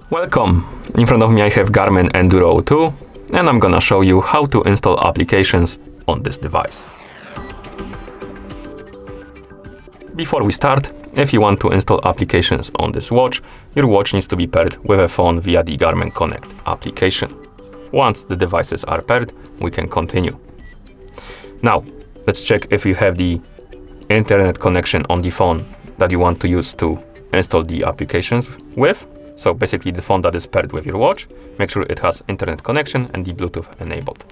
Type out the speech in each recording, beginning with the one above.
Welcome! In front of me I have Garmin Enduro 2 and I'm gonna show you how to install applications on this device. Before we start, if you want to install applications on this watch, your watch needs to be paired with a phone via the Garmin Connect application. Once the devices are paired, we can continue. Now, let's check if you have the internet connection on the phone that you want to use to install the applications with. So basically the phone that is paired with your watch, make sure it has internet connection and the Bluetooth enabled.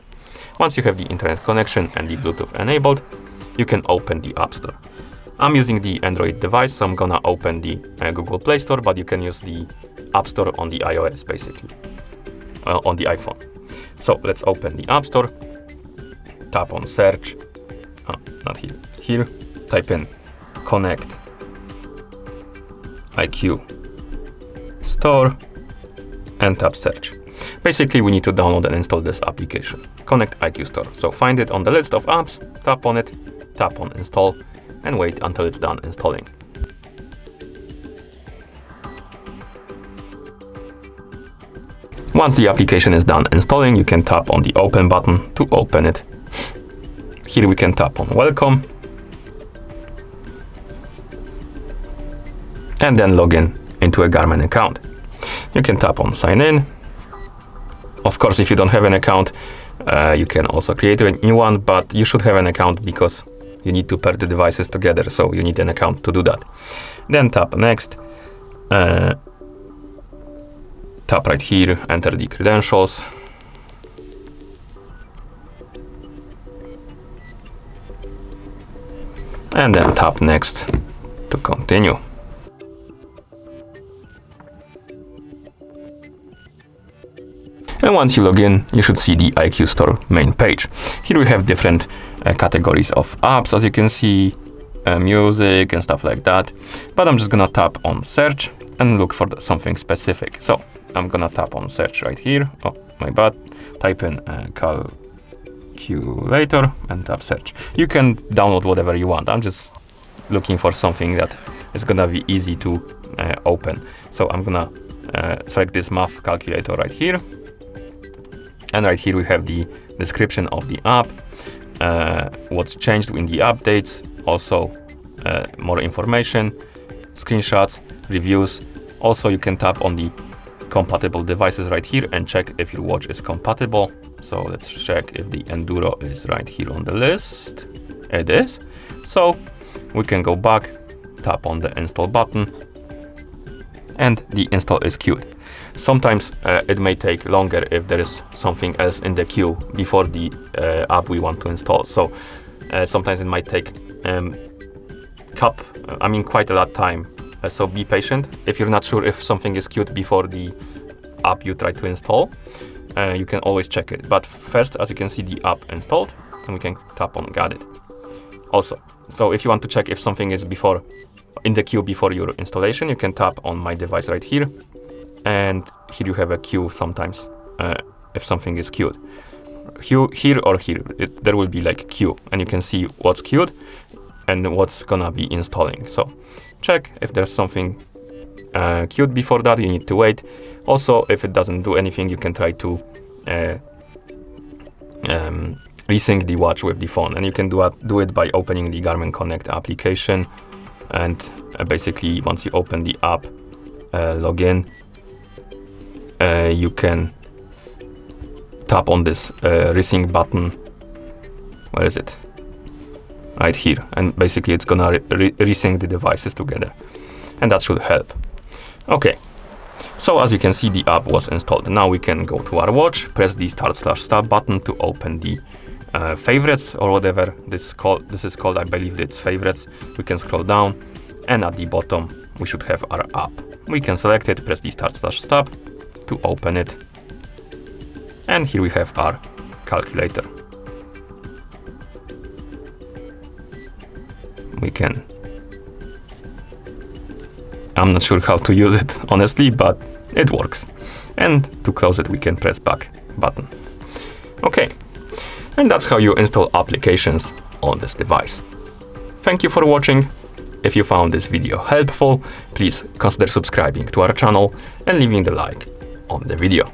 Once you have the internet connection and the Bluetooth enabled, you can open the App Store. I'm using the Android device, so I'm gonna open the Google Play Store, but you can use the App Store on the iOS basically, on the iPhone. So let's open the App Store, tap on search, not here, type in Connect IQ Store and tap search. Basically we need to download and install this application, Connect IQ Store. So find it on the list of apps, tap on it, tap on install and wait until it's done installing. Once the application is done installing, you can tap on the open button to open it. Here we can tap on welcome and then log in into a Garmin account. You can tap on sign in. Of course, if you don't have an account, you can also create a new one, but you should have an account because you need to pair the devices together, so you need an account to do that. Then tap next, tap right here, enter the credentials. And then tap next to continue. And once you log in, you should see the IQ Store main page. Here we have different categories of apps, as you can see, music and stuff like that. But I'm just gonna tap on search and look for something specific. So I'm gonna tap on search right here. Oh, my bad. Type in calculator and tap search. You can download whatever you want. I'm just looking for something that is gonna be easy to open. So I'm gonna select this math calculator right here. And right here we have the description of the app, what's changed in the updates, also more information, screenshots, reviews. Also you can tap on the compatible devices right here and check if your watch is compatible. So let's check if the Enduro is right here on the list. It is. So we can go back, tap on the install button, and the install is queued. Sometimes it may take longer if there is something else in the queue before the app we want to install. So sometimes it might take quite a lot of time. So be patient. If you're not sure if something is queued before the app you try to install, you can always check it. But first, as you can see, the app installed, and we can tap on got it. Also, so if you want to check if something is in the queue before your installation, you can tap on my device right here. And here you have a queue sometimes, if something is queued. Here or here, there will be like queue, and you can see what's queued and what's gonna be installing. So check if there's something queued before that, you need to wait. Also, if it doesn't do anything, you can try to resync the watch with the phone. And you can do it by opening the Garmin Connect application. And basically, once you open the app, log in, you can tap on this resync button. Where is it? Right here. And basically it's gonna resync the devices together. And that should help. Okay. So as you can see, the app was installed. Now we can go to our watch, press the start/stop button to open the favorites or whatever this is called. I believe it's favorites. We can scroll down and at the bottom we should have our app. We can select it, press the start/stop to open it, and here we have our calculator. I'm not sure how to use it honestly, but it works. And to close it we can press back button. Okay, and that's how you install applications on this device. Thank you for watching. If you found this video helpful, please consider subscribing to our channel and leaving the like on the video.